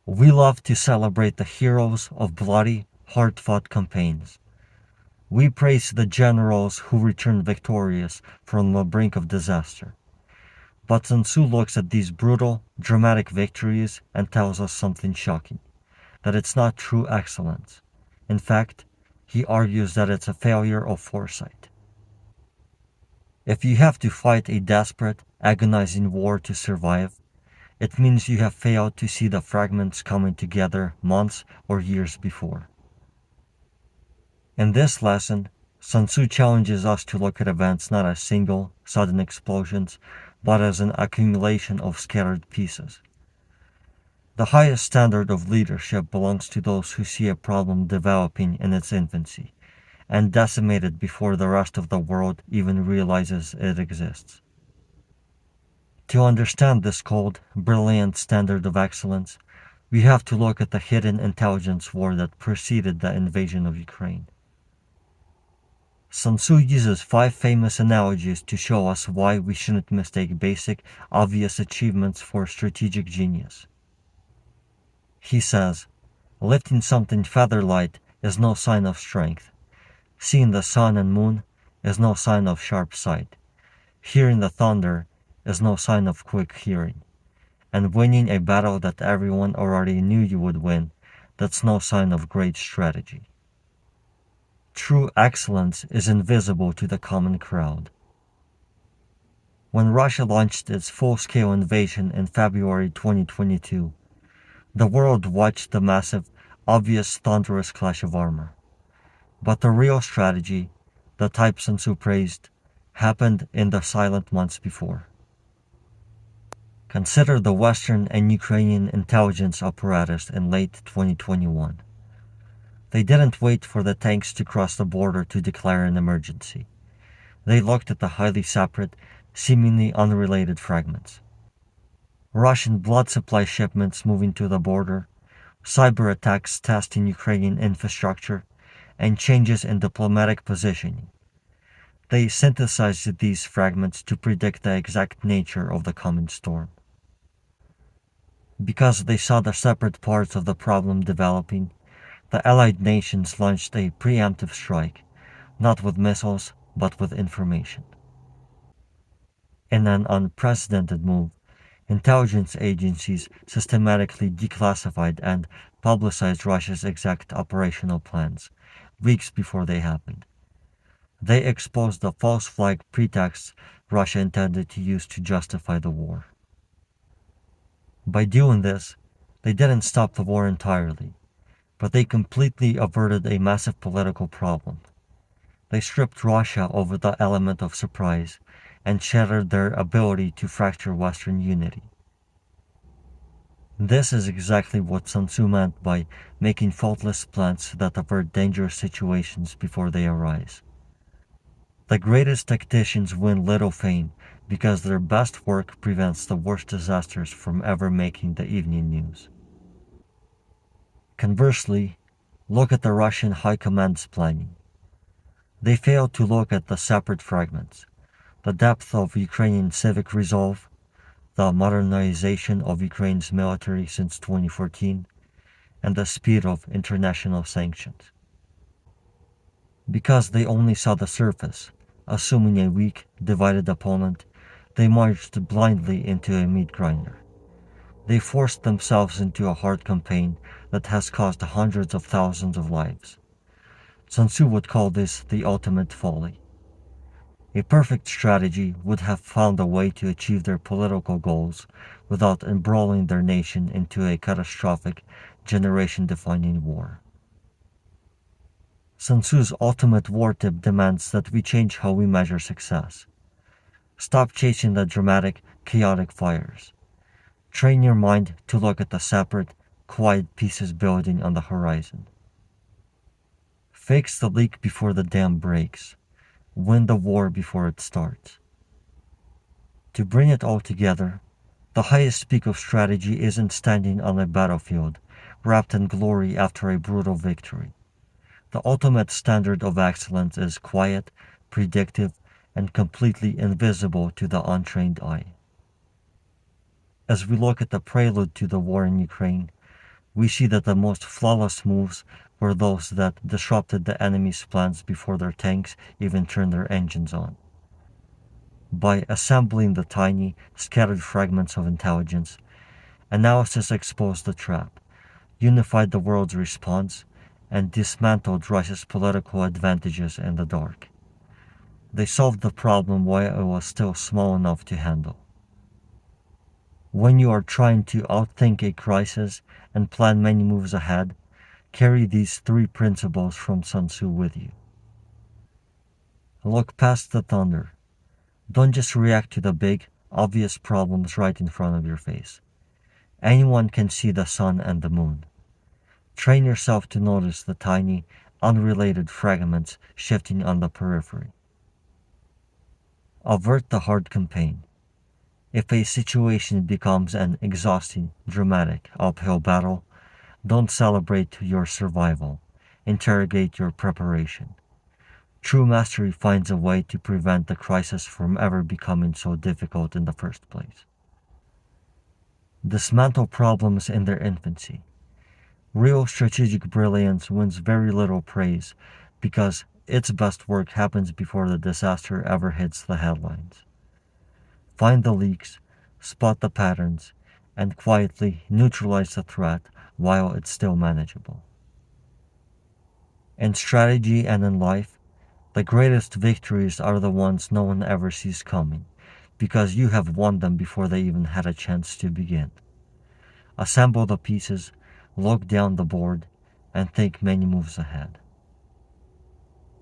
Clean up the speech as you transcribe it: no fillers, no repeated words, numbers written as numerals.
We love to celebrate the heroes of bloody, hard-fought campaigns. We praise the generals who returned victorious from the brink of disaster. But Sun Tzu looks at these brutal, dramatic victories and tells us something shocking, that it's not true excellence. In fact, he argues that it's a failure of foresight. If you have to fight a desperate, agonizing war to survive, it means you have failed to see the fragments coming together months or years before. In this lesson, Sun Tzu challenges us to look at events not as single, sudden explosions, but as an accumulation of scattered pieces. The highest standard of leadership belongs to those who see a problem developing in its infancy and decimate it before the rest of the world even realizes it exists. To understand this cold, brilliant standard of excellence, we have to look at the hidden intelligence war that preceded the invasion of Ukraine. Sun Tzu uses 5 famous analogies to show us why we shouldn't mistake basic, obvious achievements for strategic genius. He says, lifting something feather-light is no sign of strength. Seeing the sun and moon is no sign of sharp sight. Hearing the thunder is no sign of quick hearing. And winning a battle that everyone already knew you would win, that's no sign of great strategy. True excellence is invisible to the common crowd. When Russia launched its full-scale invasion in February 2022, the world watched the massive, obvious, thunderous clash of armor. But the real strategy, the type Sun Tzu praised, happened in the silent months before. Consider the Western and Ukrainian intelligence apparatus in late 2021. They didn't wait for the tanks to cross the border to declare an emergency. They looked at the highly separate, seemingly unrelated fragments. Russian blood supply shipments moving to the border, cyber attacks testing Ukrainian infrastructure, and changes in diplomatic positioning. They synthesized these fragments to predict the exact nature of the coming storm. Because they saw the separate parts of the problem developing, the Allied nations launched a preemptive strike, not with missiles, but with information. In an unprecedented move, intelligence agencies systematically declassified and publicized Russia's exact operational plans, weeks before they happened. They exposed the false flag pretexts Russia intended to use to justify the war. By doing this, they didn't stop the war entirely, but they completely averted a massive political problem. They stripped Russia of the element of surprise and shattered their ability to fracture Western unity. This is exactly what Sun Tzu meant by making faultless plans that avert dangerous situations before they arise. The greatest tacticians win little fame because their best work prevents the worst disasters from ever making the evening news. Conversely, look at the Russian High Command's planning. They failed to look at the separate fragments, the depth of Ukrainian civic resolve, the modernization of Ukraine's military since 2014, and the speed of international sanctions. Because they only saw the surface, assuming a weak, divided opponent, they marched blindly into a meat grinder. They forced themselves into a hard campaign that has cost hundreds of thousands of lives. Sun Tzu would call this the ultimate folly. A perfect strategy would have found a way to achieve their political goals without embroiling their nation into a catastrophic, generation-defining war. Sun Tzu's ultimate war tip demands that we change how we measure success. Stop chasing the dramatic, chaotic fires. Train your mind to look at the separate, quiet pieces building on the horizon. Fix the leak before the dam breaks. Win the war before it starts. To bring it all together, the highest peak of strategy isn't standing on a battlefield, wrapped in glory after a brutal victory. The ultimate standard of excellence is quiet, predictive, and completely invisible to the untrained eye. As we look at the prelude to the war in Ukraine, We see that the most flawless moves were those that disrupted the enemy's plans before their tanks even turned their engines on. By assembling the tiny, scattered fragments of intelligence, analysis exposed the trap, unified the world's response, and dismantled Russia's political advantages in the dark. They solved the problem while it was still small enough to handle. When you are trying to outthink a crisis and plan many moves ahead, carry these three principles from Sun Tzu with you. Look past the thunder. Don't just react to the big, obvious problems right in front of your face. Anyone can see the sun and the moon. Train yourself to notice the tiny, unrelated fragments shifting on the periphery. Avert the hard campaign. If a situation becomes an exhausting, dramatic, uphill battle, don't celebrate your survival. Interrogate your preparation. True mastery finds a way to prevent the crisis from ever becoming so difficult in the first place. Dismantle problems in their infancy. Real strategic brilliance wins very little praise because its best work happens before the disaster ever hits the headlines. Find the leaks, spot the patterns, and quietly neutralize the threat while it's still manageable. In strategy and in life, the greatest victories are the ones no one ever sees coming, because you have won them before they even had a chance to begin. Assemble the pieces, look down the board, and think many moves ahead.